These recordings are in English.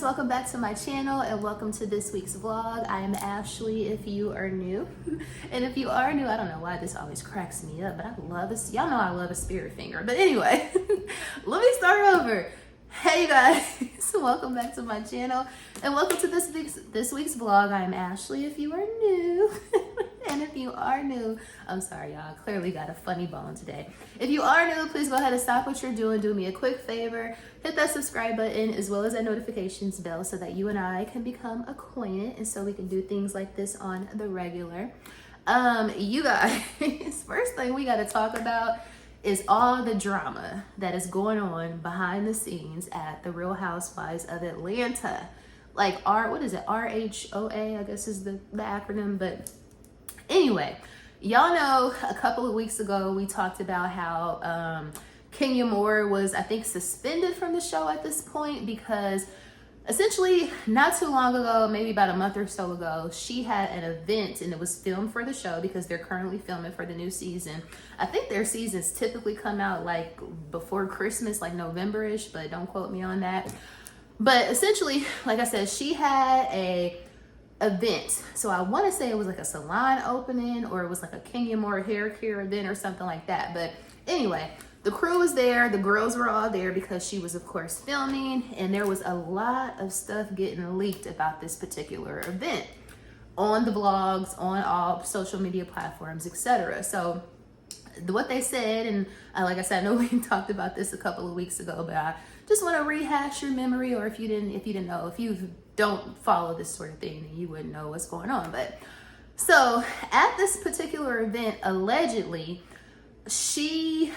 welcome back to my channel and welcome to this week's vlog. I am Ashley if you are new. And if you are new, I don't know why this always cracks me up, but I love this. Y'all know I love a spirit finger. But anyway, let me start over. Hey guys, welcome back to my channel and welcome to this week's vlog. I am Ashley if you are new. And if you are new, I'm sorry y'all, clearly got a funny bone today. If you are new, please go ahead and stop what you're doing. Do me a quick favor, hit that subscribe button as well as that notifications bell so that you and I can become acquainted and so we can do things like this on the regular. You guys, first thing we got to talk about is all the drama that is going on behind the scenes at the Real Housewives of Atlanta. Like what is it? RHOA, I guess is the acronym, but anyway, y'all know a couple of weeks ago we talked about how Kenya Moore was, I think, suspended from the show at this point because essentially not too long ago, maybe about a month or so ago, she had an event and it was filmed for the show because they're currently filming for the new season. I think their seasons typically come out like before Christmas, like November-ish, but don't quote me on that. But essentially, like I said, she had a event. So I want to say it was like a salon opening or it was like a Kenya Moore hair care event or something like that. But anyway, the crew was there. The girls were all there because she was, of course, filming. And there was a lot of stuff getting leaked about this particular event on the blogs, on all social media platforms, etc. So what they said, and like I said, I know we talked about this a couple of weeks ago, but I just want to rehash your memory, or if you didn't know, if you don't follow this sort of thing, then you wouldn't know what's going on. But so at this particular event, allegedly, she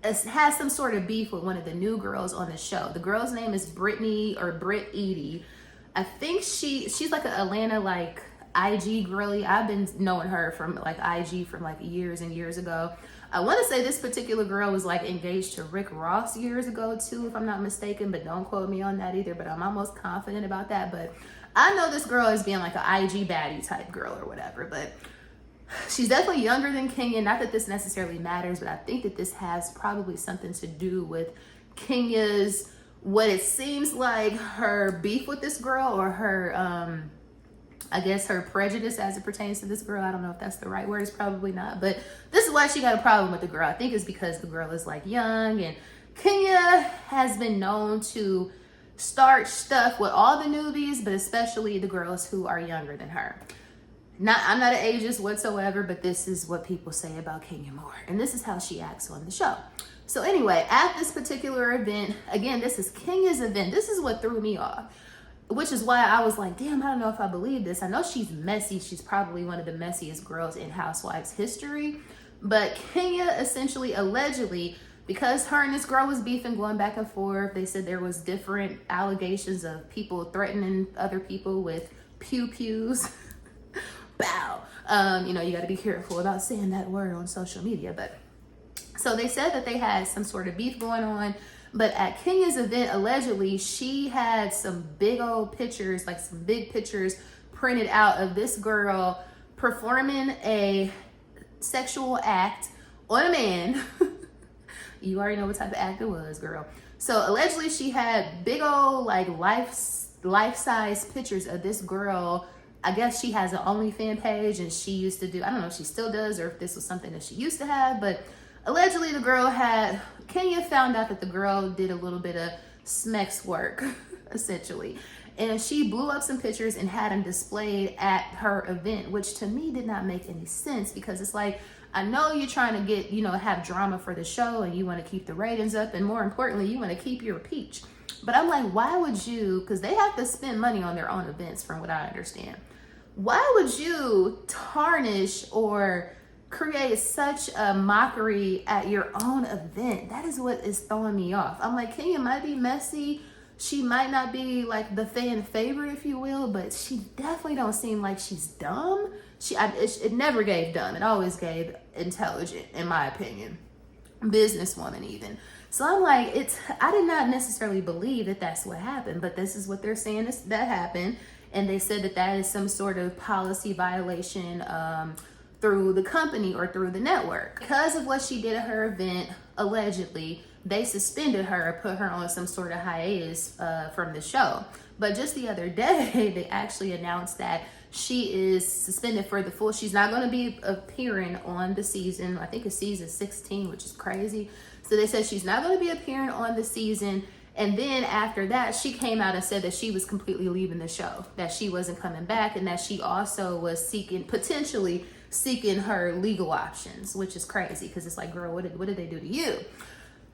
has some sort of beef with one of the new girls on the show. The girl's name is Brittany or Britt Edie. I think she's like an Atlanta like IG girly. I've been knowing her from like IG from like years and years ago. I want to say this particular girl was like engaged to Rick Ross years ago too, if I'm not mistaken, but don't quote me on that either, but I'm almost confident about that. But I know this girl as being like an IG baddie type girl or whatever, but she's definitely younger than Kenya. Not that this necessarily matters, but I think that this has probably something to do with Kenya's, what it seems like her beef with this girl, or her, I guess her prejudice as it pertains to this girl. I don't know if that's the right word. It's probably not, but this is why she got a problem with the girl. I think it's because the girl is like young, and Kenya has been known to start stuff with all the newbies, but especially the girls who are younger than her. I'm not an ageist whatsoever, but this is what people say about Kenya Moore, and this is how she acts on the show. So anyway, at this particular event, again, this is Kenya's event. This is what threw me off, which is why I was like, damn, I don't know if I believe this. I know she's messy. She's probably one of the messiest girls in Housewives history. But Kenya essentially, allegedly, because her and this girl was beefing, going back and forth, they said there was different allegations of people threatening other people with pew-pews. Bow. You know, you got to be careful about saying that word on social media. But so they said that they had some sort of beef going on. But at Kenya's event, allegedly, she had some big old pictures, like some big pictures printed out of this girl performing a sexual act on a man. You already know what type of act it was, girl. So allegedly, she had big old like life-size pictures of this girl. I guess she has an OnlyFans page, and she used to do, I don't know if she still does or if this was something that she used to have, but allegedly the girl had, Kenya found out that the girl did a little bit of smex work, essentially. And she blew up some pictures and had them displayed at her event, which to me did not make any sense, because it's like, I know you're trying to get, have drama for the show and you want to keep the ratings up, and more importantly, you want to keep your peach. But I'm like, why would you, because they have to spend money on their own events from what I understand. Why would you tarnish or create such a mockery at your own event? That is what is throwing me off. I'm like, Kenya might be messy. She might not be like the fan favorite, if you will, but she definitely don't seem like she's dumb. It never gave dumb. It always gave intelligent, in my opinion. Businesswoman even. So I'm like, I did not necessarily believe that that's what happened, but this is what they're saying that happened. And they said that is some sort of policy violation through the company or through the network. Because of what she did at her event, allegedly, they suspended her or put her on some sort of hiatus from the show. But just the other day, they actually announced that she is suspended for the full. She's not going to be appearing on the season. I think it's season 16, which is crazy. So they said she's not going to be appearing on the season. And then after that, she came out and said that she was completely leaving the show, that she wasn't coming back, and that she also was potentially seeking her legal options, which is crazy because it's like, girl, what did they do to you?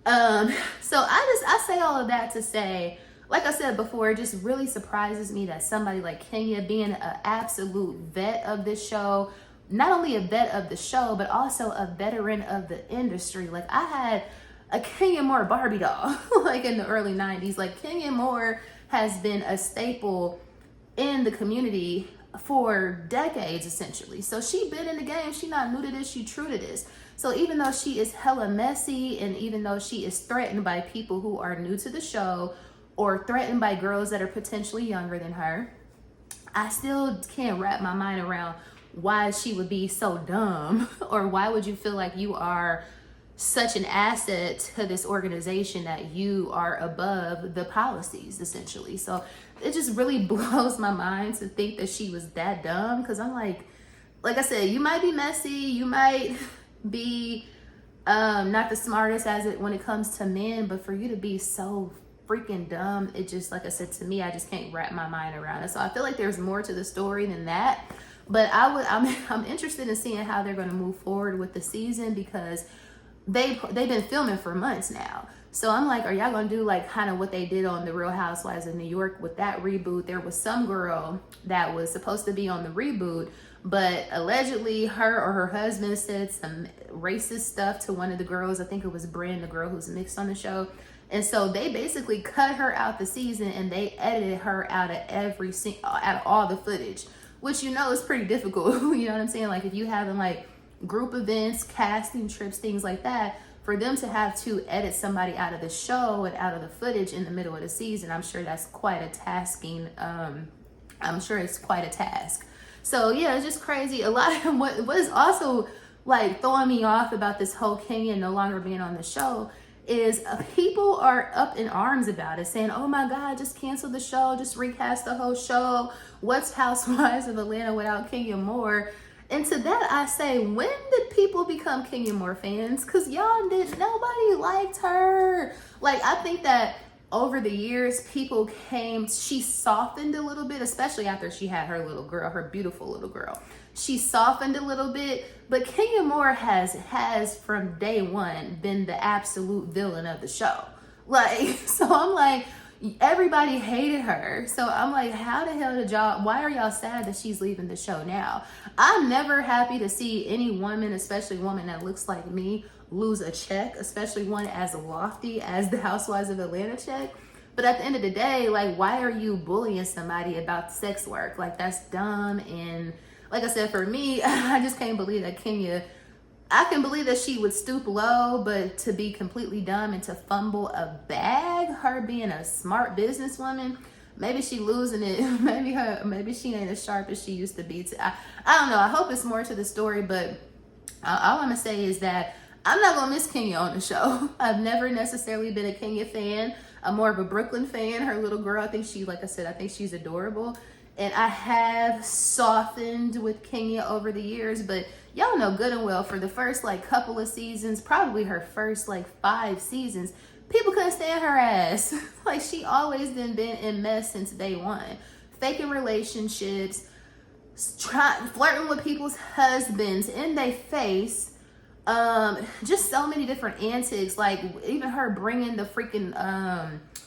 So I say all of that to say, like I said before, it just really surprises me that somebody like Kenya, being an absolute vet of this show, not only a vet of the show, but also a veteran of the industry. Like, I had a Kenya Moore Barbie doll, like in the early 90s. Like, Kenya Moore has been a staple in the community for decades, essentially. So she been in the game. She not new to this, she true to this. So even though she is hella messy, and even though she is threatened by people who are new to the show, or threatened by girls that are potentially younger than her, I still can't wrap my mind around why she would be so dumb, or why would you feel like you are such an asset to this organization that you are above the policies, essentially. So it just really blows my mind to think that she was that dumb, because I'm like I said, you might be messy, you might be not the smartest when it comes to men, but for you to be so freaking dumb, it just, like I said, to me, I just can't wrap my mind around it. So I feel like there's more to the story than that, but I'm interested in seeing how they're going to move forward with the season, because they've been filming for months now. So I'm like, are y'all gonna do like kind of what they did on the Real Housewives of New York with that reboot? There was some girl that was supposed to be on the reboot, but allegedly her or her husband said some racist stuff to one of the girls. I think it was Brynn, the girl who's mixed on the show. And so they basically cut her out the season, and they edited her out of out of all the footage, which, you know, is pretty difficult. You know what I'm saying? Like, if you having like group events, casting trips, things like that, for them to have to edit somebody out of the show and out of the footage in the middle of the season, I'm sure that's quite a tasking. I'm sure it's quite a task. So yeah, it's just crazy. A lot of what is also like throwing me off about this whole Kenya no longer being on the show is people are up in arms about it, saying, oh my God, just cancel the show, just recast the whole show. What's Housewives of Atlanta without Kenya Moore? And to that I say, when did people become Kenya Moore fans? Because nobody liked her. Like, I think that over the years, she softened a little bit, especially after she had her little girl, her beautiful little girl. She softened a little bit, but Kenya Moore has from day one been the absolute villain of the show. Like, so I'm like, everybody hated her. So I'm like, how the hell why are y'all sad that she's leaving the show now? I'm never happy to see any woman, especially a woman that looks like me, lose a check, especially one as lofty as the Housewives of Atlanta check. But at the end of the day, like, why are you bullying somebody about sex work? Like, that's dumb. And like I said, for me, I just can't believe that I can believe that she would stoop low, but to be completely dumb and to fumble a bag, her being a smart businesswoman, maybe she losing it. Maybe she ain't as sharp as she used to be. I don't know. I hope it's more to the story, but all I'm gonna say is that I'm not gonna miss Kenya on the show. I've never necessarily been a Kenya fan. I'm more of a Brooklyn fan. Her little girl, I think she's adorable. And I have softened with Kenya over the years, but y'all know good and well, for the first like couple of seasons, probably her first like 5 seasons, people couldn't stand her ass. Like, she always been in mess since day one. Faking relationships, flirting with people's husbands in their face. Just so many different antics. Like, even her bringing the freaking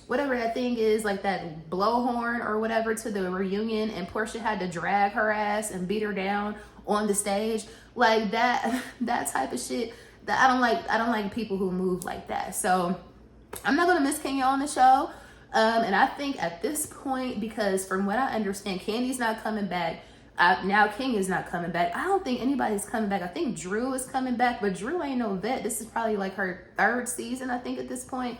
whatever that thing is, like that blowhorn or whatever, to the reunion, and Portia had to drag her ass and beat her down on the stage. Like, that type of shit, that I don't like people who move like that. So I'm not gonna miss Kenya on the show. And I think at this point, because from what I understand, Candy's not coming back. Now Kenya's not coming back. I don't think anybody's coming back. I think Drew is coming back, but Drew ain't no vet. This is probably like her 3rd season, I think, at this point.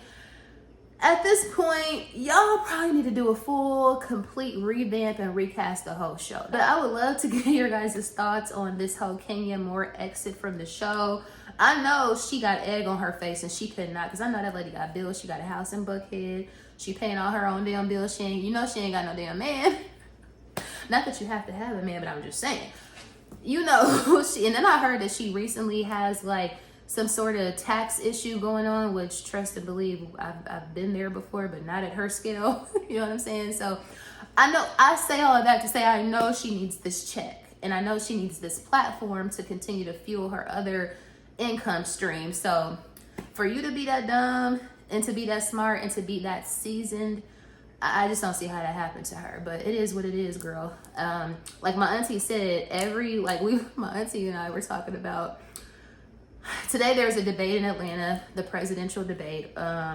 At this point, y'all probably need to do a full, complete revamp and recast the whole show. But I would love to get your guys' thoughts on this whole Kenya Moore exit from the show. I know she got egg on her face and she could not, because I know that lady got bills. She got a house in Buckhead. She paying all her own damn bills. She ain't got no damn man. Not that you have to have a man, but I'm just saying. And then I heard that she recently has like some sort of tax issue going on, which trust and believe, I've been there before, but not at her scale. You know what I'm saying? So I say all of that to say I know she needs this check, and I know she needs this platform to continue to fuel her other income stream. So for you to be that dumb and to be that smart and to be that seasoned, I just don't see how that happened to her. But it is what it is, girl. Like my auntie said, my auntie and I were talking about, today there's a debate in Atlanta. The presidential debate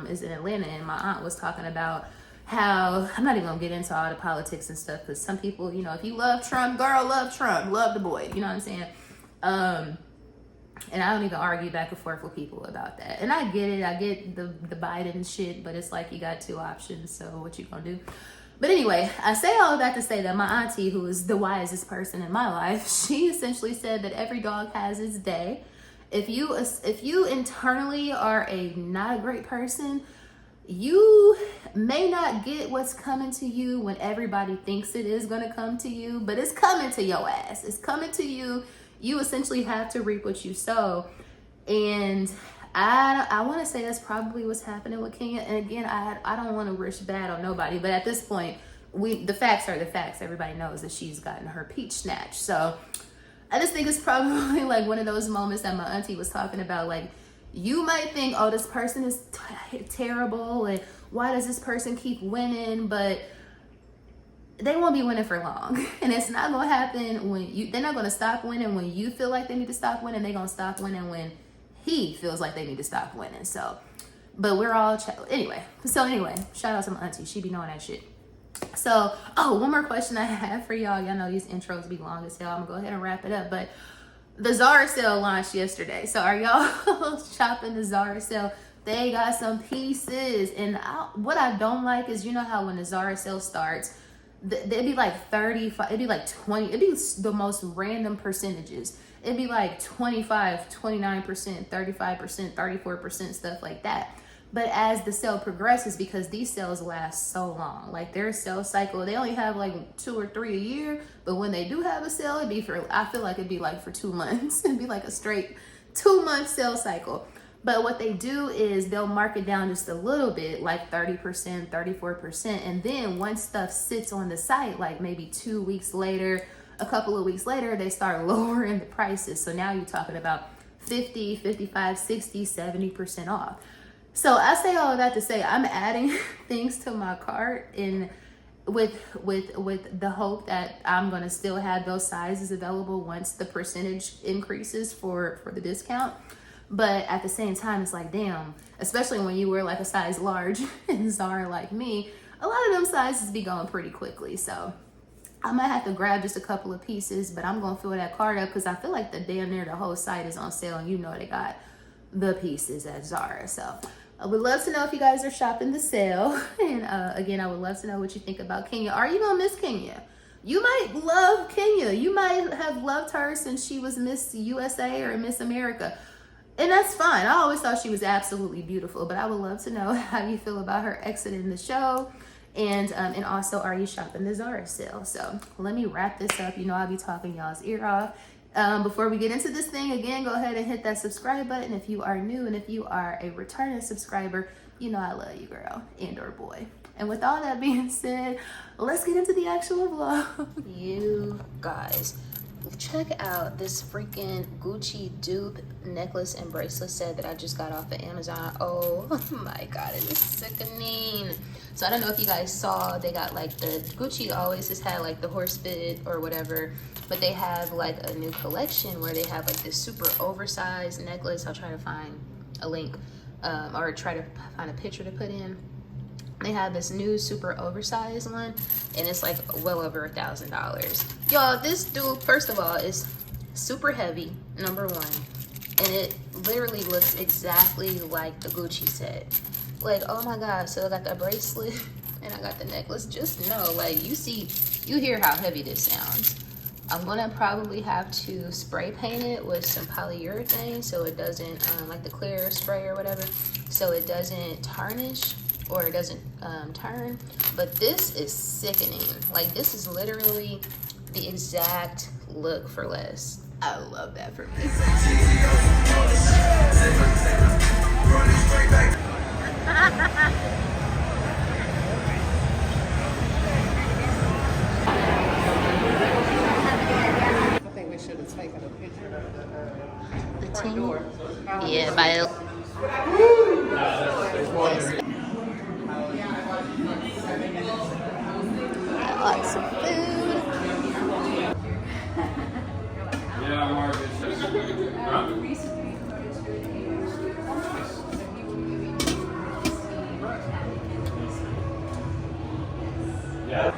is in Atlanta, and my aunt was talking about how, I'm not even gonna get into all the politics and stuff, because some people, if you love Trump, girl, love Trump, love the boy, you know what I'm saying? And I don't even argue back and forth with people about that. And I get it, I get the Biden shit, but it's like you got two options, so what you gonna do? But anyway, I say all of that to say that my auntie, who is the wisest person in my life, she essentially said that every dog has its day. If you internally are not a great person, you may not get what's coming to you when everybody thinks it is going to come to you, but it's coming to your ass. It's coming to you. You essentially have to reap what you sow. And I want to say that's probably what's happening with Kenya. And again, I don't want to wish bad on nobody, but at this point, the facts are the facts. Everybody knows that she's gotten her peach snatched. So I just think it's probably like one of those moments that my auntie was talking about. Like, you might think, oh, this person is terrible, and why does this person keep winning? But they won't be winning for long. And it's not going to happen they're not going to stop winning when you feel like they need to stop winning. They're going to stop winning when he feels like they need to stop winning. So, but we're all, anyway, shout out to my auntie. She be knowing that shit. So, one more question I have for y'all. Y'all know these intros be long as hell. I'm gonna go ahead and wrap it up. But the Zara sale launched yesterday. So are y'all shopping the Zara sale? They got some pieces. And what I don't like is, how when the Zara sale starts, it'd be like 35, it'd be like 20, it'd be the most random percentages. It'd be like 25, 29%, 35%, 34%, stuff like that. But as the sale progresses, because these sales last so long, like their sales cycle, they only have like 2 or 3 a year. But when they do have a sale, I feel like it'd be like for 2 months. It'd be like a straight 2-month sales cycle. But what they do is they'll mark it down just a little bit, like 30%, 34%. And then once stuff sits on the site, like maybe 2 weeks later, a couple of weeks later, they start lowering the prices. So now you're talking about 50, 55, 60, 70% off. So I say all of that to say I'm adding things to my cart with the hope that I'm going to still have those sizes available once the percentage increases for the discount. But at the same time, it's like, damn, especially when you wear like a size large in Zara like me, a lot of them sizes be going pretty quickly. So I might have to grab just a couple of pieces, but I'm going to fill that cart up because I feel like damn near the whole site is on sale, and they got the pieces at Zara. So I would love to know if you guys are shopping the sale. And again, I would love to know what you think about Kenya. Are you gonna miss Kenya? You might love Kenya. You might have loved her since she was Miss USA or Miss America. And that's fine. I always thought she was absolutely beautiful, but I would love to know how you feel about her exiting the show. And also, are you shopping the Zara sale? So let me wrap this up. I'll be talking y'all's ear off. Before we get into this thing, again, go ahead and hit that subscribe button if you are new, and if you are a returning subscriber, I love you, girl, and or boy. And with all that being said, let's get into the actual vlog. You guys, check out this freaking Gucci dupe necklace and bracelet set that I just got off of Amazon. Oh my god, it is sickening. So I don't know if you guys saw, they got like the Gucci always has had like the horse bit or whatever, but they have like a new collection where they have like this super oversized necklace. I'll try to find a link or try to find a picture to put in. They have this new super oversized one, and it's like well over $1,000. Y'all, this dude, first of all, is super heavy, number one, and it literally looks exactly like the Gucci set. Like, oh my god. So I got the bracelet and I got the necklace. Just know, like, you hear how heavy this sounds. I'm gonna probably have to spray paint it with some polyurethane so it doesn't, like the clear spray or whatever, so it doesn't tarnish or it doesn't turn. But this is sickening. Like, this is literally the exact look for less. I love that for me. Should have taken a picture of The front door. Yeah, by lots of food. Yeah, Marcus. Yeah.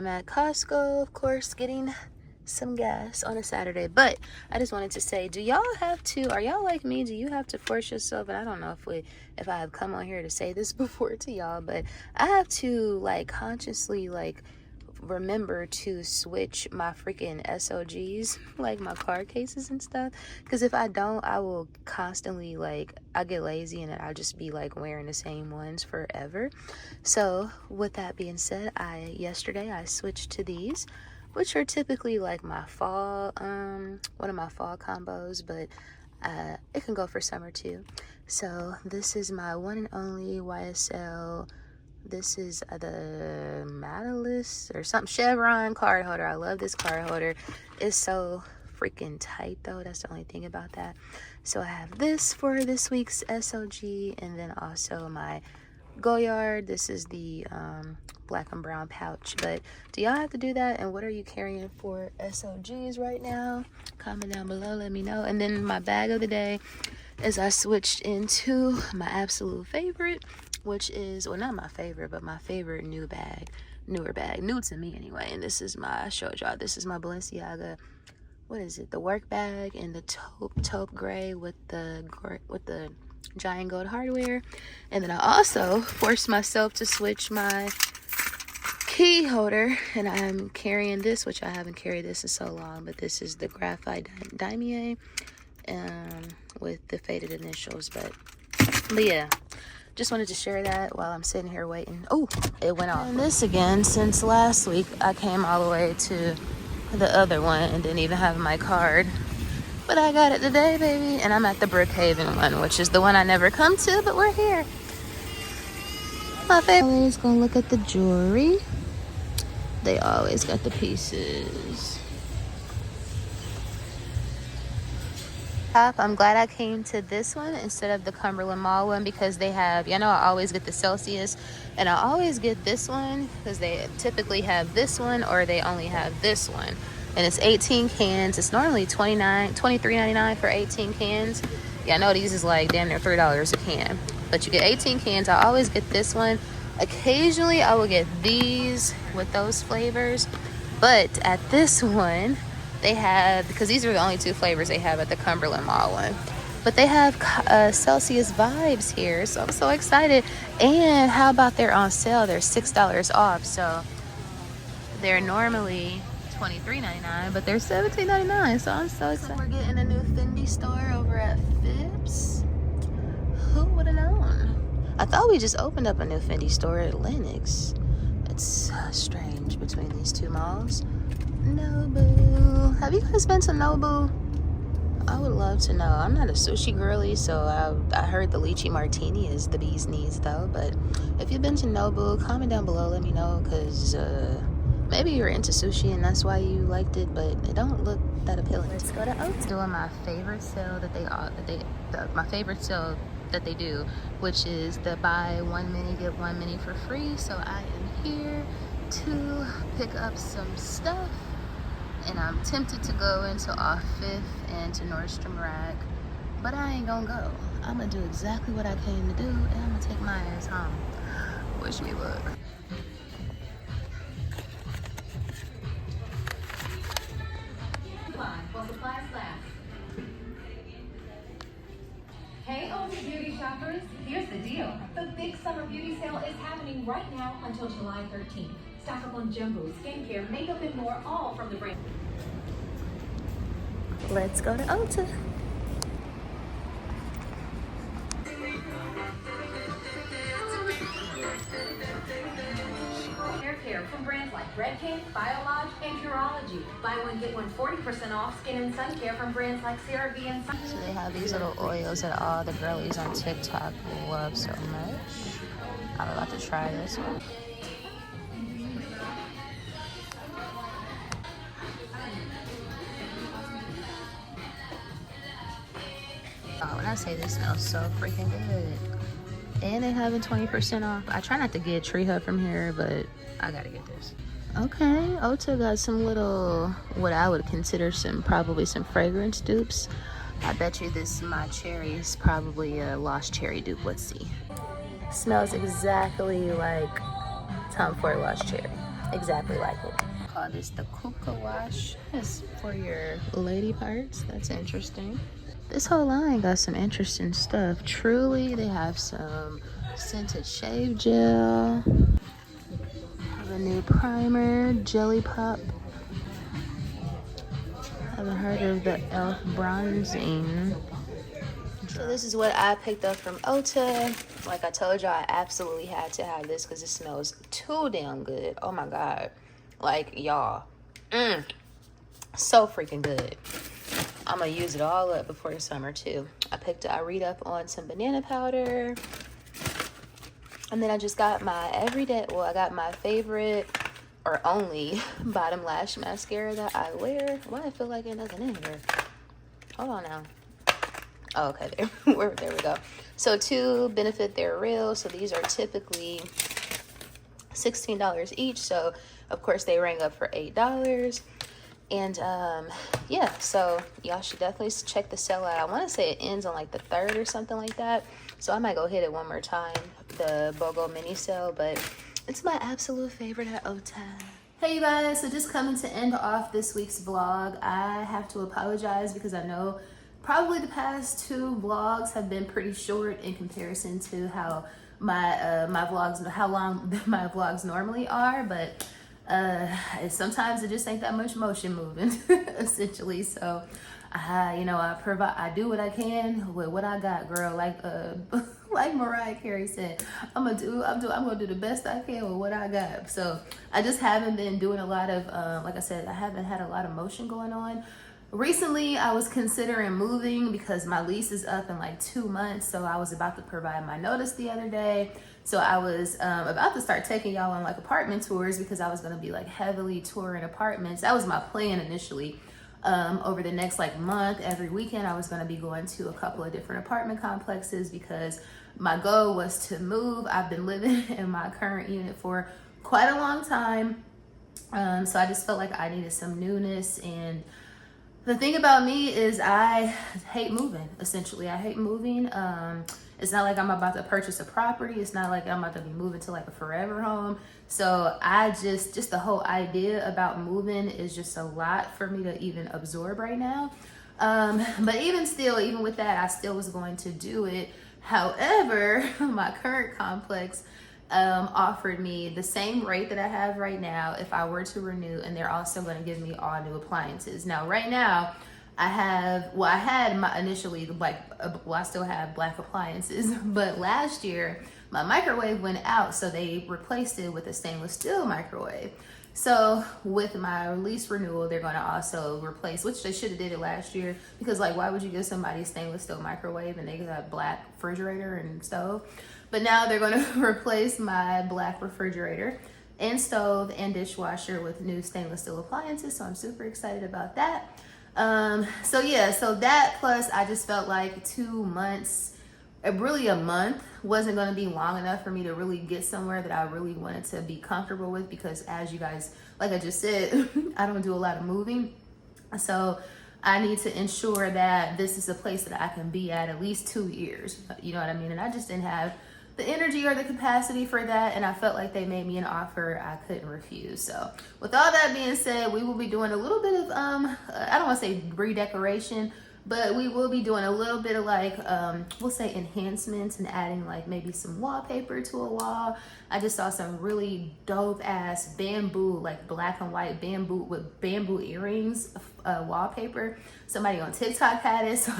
At Costco, of course, getting some gas on a Saturday. But I just wanted to say, are y'all like me? Do you have to force yourself? And I don't know if I have come on here to say this before to y'all, but I have to like consciously like remember to switch my freaking SOGs, like my card cases and stuff, because if I don't, I will constantly like, I get lazy and I'll just be like wearing the same ones forever. So with that being said, yesterday I switched to these, which are typically like my fall, one of my fall combos, but it can go for summer too. So this is my one and only YSL. This is the Medalist or something, Chevron card holder. I love this card holder. It's so freaking tight though. That's the only thing about that. So I have this for this week's SOG, and then also my Goyard. This is the black and brown pouch. But do y'all have to do that? And what are you carrying for SOGs right now? Comment down below, let me know. And then my bag of the day is I switched into my absolute favorite, which is, well, not my favorite, but my favorite newer bag, new to me anyway. And this is I showed y'all, this is my Balenciaga, what is it, the work bag in the taupe gray with the giant gold hardware. And then I also forced myself to switch my key holder, and I'm carrying this, which I haven't carried this in so long, but this is the graphite damier with the faded initials. But yeah, just wanted to share that while I'm sitting here waiting. Oh, it went off. And this again, since last week I came all the way to the other one and didn't even have my card, but I got it today, baby. And I'm at the Brookhaven one, which is the one I never come to, but we're here. My family's gonna look at the jewelry. They always got the pieces. I'm glad I came to this one instead of the Cumberland Mall one, because they have, I always get the Celsius, and I always get this one because they typically have this one or they only have this one. And it's 18 cans. It's normally $23.99 for 18 cans. Yeah, I know these is like damn near $3 a can, but you get 18 cans. I always get this one. Occasionally I will get these with those flavors, but at this one they have, because these are the only two flavors they have at the Cumberland Mall one, but they have Celsius Vibes here, so I'm so excited. And how about they're on sale? They're $6 off, so they're normally $23.99, but they're $17.99, so I'm so excited. So we're getting a new Fendi store over at Phipps. Who would have known? I thought we just opened up a new Fendi store at Lenox. It's strange between these two malls. Nobu. Have you guys been to Nobu? I would love to know. I'm not a sushi girly, so I heard the lychee martini is the bee's knees though. But if you've been to Nobu, comment down below, let me know, because Maybe you're into sushi and that's why you liked it, but it don't look that appealing. Let's go to Ulta. Doing my favorite sale my favorite sale that they do, which is the buy one mini get one mini for free. So I am here to pick up some stuff, and I'm tempted to go into Off Fifth and to Nordstrom Rack, but I ain't gonna go. I'm gonna do exactly what I came to do, and I'm gonna take my ass home. Wish me luck. Hey, Ulta beauty shoppers, here's the deal. The big summer beauty sale is happening right now until July 13th. Stock up on jumbo, skincare, makeup, and more, all from the brand. Let's go to Ulta. Hair care from brands like Redken, Biolodge, and Curology. Buy one, get one 40% off. Skin and sun care from brands like CeraVe and Sun. So they have these little oils that all the girlies on TikTok love so much. I'm about to try this one. Oh, when I say this smells so freaking good. And they having 20% off. I try not to get Tree Hut from here, but I gotta get this. Okay, Ulta got some little, what I would consider probably some fragrance dupes. I bet you this My Cherry is probably a Lost Cherry dupe. Let's see. Smells exactly like Tom Ford Lost Cherry. Exactly like it. Call this the Cocoa Wash. It's for your lady parts. That's interesting. This whole line got some interesting stuff. Truly, they have some scented shave gel. Have a new primer, Jelly Pop. Haven't heard of the e.l.f. bronzing. So this is what I picked up from Ulta. Like I told y'all, I absolutely had to have this because it smells too damn good. Oh my God. Like, y'all. So freaking good. I'm gonna use it all up before the summer too. I read up on some banana powder. And then I just got my I got my favorite or only bottom lash mascara that I wear. Why I feel like there's nothing in here. Hold on now. Oh, okay, there we go. So two Benefit They're Real. So these are typically $16 each. So of course they rang up for $8. And yeah, so y'all should definitely check the sale out. I want to say it ends on like the 3rd or something like that. So I might go hit it one more time, the BOGO mini sale, but it's my absolute favorite at Ulta. Hey you guys, so just coming to end off this week's vlog. I have to apologize because I know probably the past 2 vlogs have been pretty short in comparison to how how long my vlogs normally are, but sometimes it just ain't that much motion moving essentially. So I do what I can with what I got, girl. Like Mariah Carey said, I'm gonna do the best I can with what I got. So I just haven't been doing a lot of like I said, I haven't had a lot of motion going on. Recently I was considering moving because my lease is up in like 2 months, so I was about to provide my notice the other day. So I was about to start taking y'all on like apartment tours because I was gonna be like heavily touring apartments. That was my plan initially. Over the next like month, every weekend I was gonna be going to a couple of different apartment complexes because my goal was to move. I've been living in my current unit for quite a long time. So I just felt like I needed some newness. And the thing about me is I hate moving, essentially. I hate moving. It's not like I'm about to purchase a property. It's not like I'm about to be moving to like a forever home. So I just the whole idea about moving is just a lot for me to even absorb right now. But even with that, I still was going to do it. However, my current complex offered me the same rate that I have right now if I were to renew, and they're also going to give me all new appliances. Now, right now, I still have black appliances, but last year my microwave went out, so they replaced it with a stainless steel microwave. So with my lease renewal, they're going to also replace, which they should have did it last year, because like, why would you give somebody a stainless steel microwave and they got a black refrigerator and stove? But now they're going to replace my black refrigerator and stove and dishwasher with new stainless steel appliances. So I'm super excited about that. So yeah, so that plus I just felt like 2 months, really a month wasn't going to be long enough for me to really get somewhere that I really wanted to be comfortable with, because as you guys, like I just said, I don't do a lot of moving. So I need to ensure that this is a place that I can be at least 2 years. You know what I mean? And I just didn't have the energy or the capacity for that, and I felt like they made me an offer I couldn't refuse. So with all that being said, we will be doing a little bit of I don't want to say redecoration, but we will be doing a little bit of like we'll say enhancements and adding like maybe some wallpaper to a wall. I just saw some really dope ass bamboo, like black and white bamboo with bamboo earrings wallpaper. Somebody on TikTok had it, so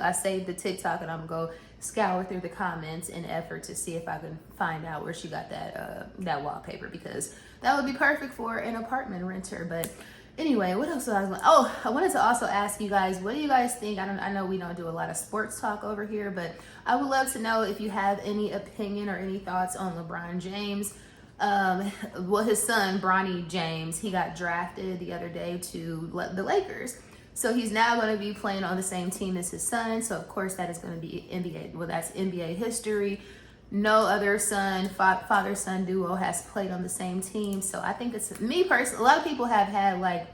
I saved the TikTok and I'm gonna go scour through the comments in effort to see if I can find out where she got that wallpaper, because that would be perfect for an apartment renter. But anyway, what else was I going? Oh, I wanted to also ask you guys, what do you guys think? I know we don't do a lot of sports talk over here, but I would love to know if you have any opinion or any thoughts on LeBron James. Well, his son, Bronny James, he got drafted the other day to the Lakers. So he's now going to be playing on the same team as his son. So of course that is going to be NBA. Well, that's NBA history. No other father-son duo has played on the same team. So I think it's, me personally, a lot of people have had like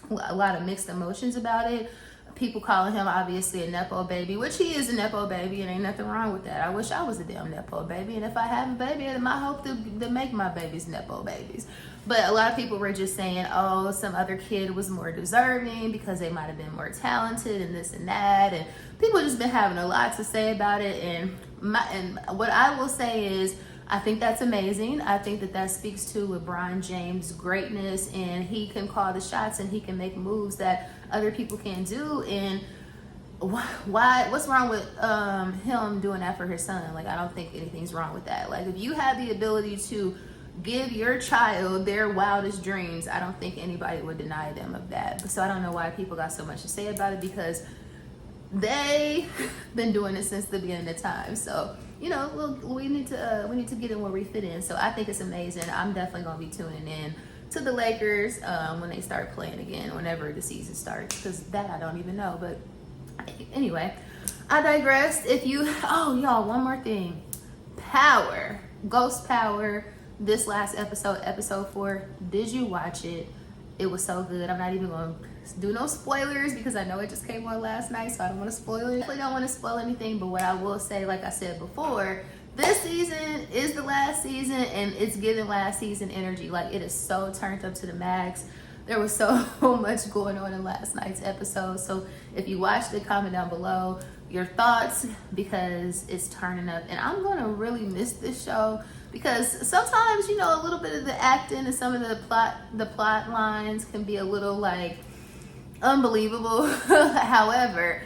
a lot of mixed emotions about it. People calling him obviously a Nepo baby, which he is a Nepo baby, and ain't nothing wrong with that. I wish I was a damn Nepo baby, and if I have a baby, it's my hope to make my babies Nepo babies. But a lot of people were just saying, oh, some other kid was more deserving because they might have been more talented and this and that, and people just been having a lot to say about it. And what I will say is, I think that's amazing. I think that speaks to LeBron James' greatness, and he can call the shots and he can make moves that other people can't do. And what's wrong with him doing that for his son? Like, I don't think anything's wrong with that. Like, if you have the ability to give your child their wildest dreams, I don't think anybody would deny them of that. So I don't know why people got so much to say about it, because they've been doing it since the beginning of time. So, you know, we need to get in where we fit in. So I think it's amazing. I'm definitely gonna be tuning in to the Lakers when they start playing again, whenever the season starts, because that I don't even know. But anyway, I digressed. Y'all, one more thing. Power, Ghost Power, this last episode 4, did you watch it? It was so good. I'm not even gonna do no spoilers because I know it just came on last night, so I don't want to spoil it. I don't want to spoil anything, but what I will say, like I said before, this season is the last season, and it's giving last season energy. Like, it is so turned up to the max. There was so much going on in last night's episode. So if you watched it, comment down below your thoughts, because it's turning up. And I'm gonna really miss this show, because sometimes, you know, a little bit of the acting and some of the plot lines can be a little like unbelievable. However,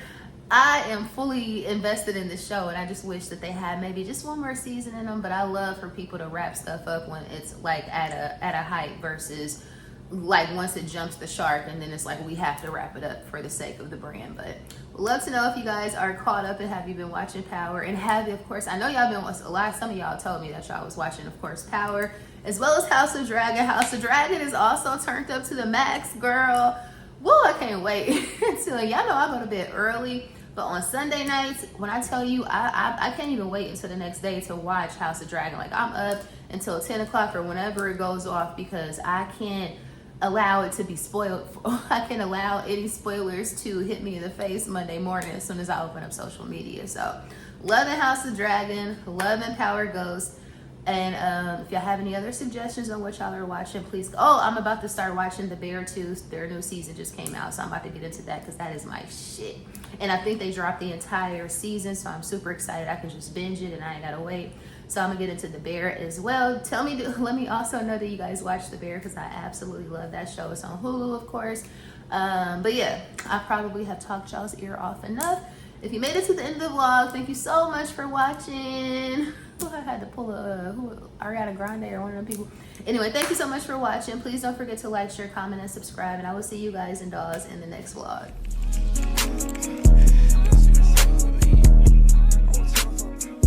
I am fully invested in this show, and I just wish that they had maybe just one more season in them. But I love for people to wrap stuff up when it's like at a height, versus like once it jumps the shark and then it's like we have to wrap it up for the sake of the brand. But would love to know if you guys are caught up, and have you been watching Power, and have you, of course, I know y'all been watching a lot. Some of y'all told me that y'all was watching, of course, Power, as well as House of Dragon. House of Dragon is also turned up to the max, girl. Whoa, I can't wait. So y'all know I go to bed early, but on Sunday nights, when I tell you, I can't even wait until the next day to watch House of Dragon. Like, I'm up until 10 o'clock or whenever it goes off, because I can't allow it to be spoiled. I can't allow any spoilers to hit me in the face Monday morning as soon as I open up social media. So, loving House of Dragon, loving Power Ghost. And if y'all have any other suggestions on what y'all are watching, please. Oh, I'm about to start watching The Bear 2. Their new season just came out, so I'm about to get into that, because that is my shit. And I think they dropped the entire season, so I'm super excited. I can just binge it and I ain't gotta wait. So I'm gonna get into The Bear as well. Let me also know that you guys watch The Bear, because I absolutely love that show. It's on Hulu, of course. But yeah, I probably have talked y'all's ear off enough. If you made it to the end of the vlog, thank you so much for watching. I had to pull Ariana Grande or one of them people. Anyway, thank you so much for watching. Please don't forget to like, share, comment, and subscribe. And I will see you guys and dolls in the next vlog.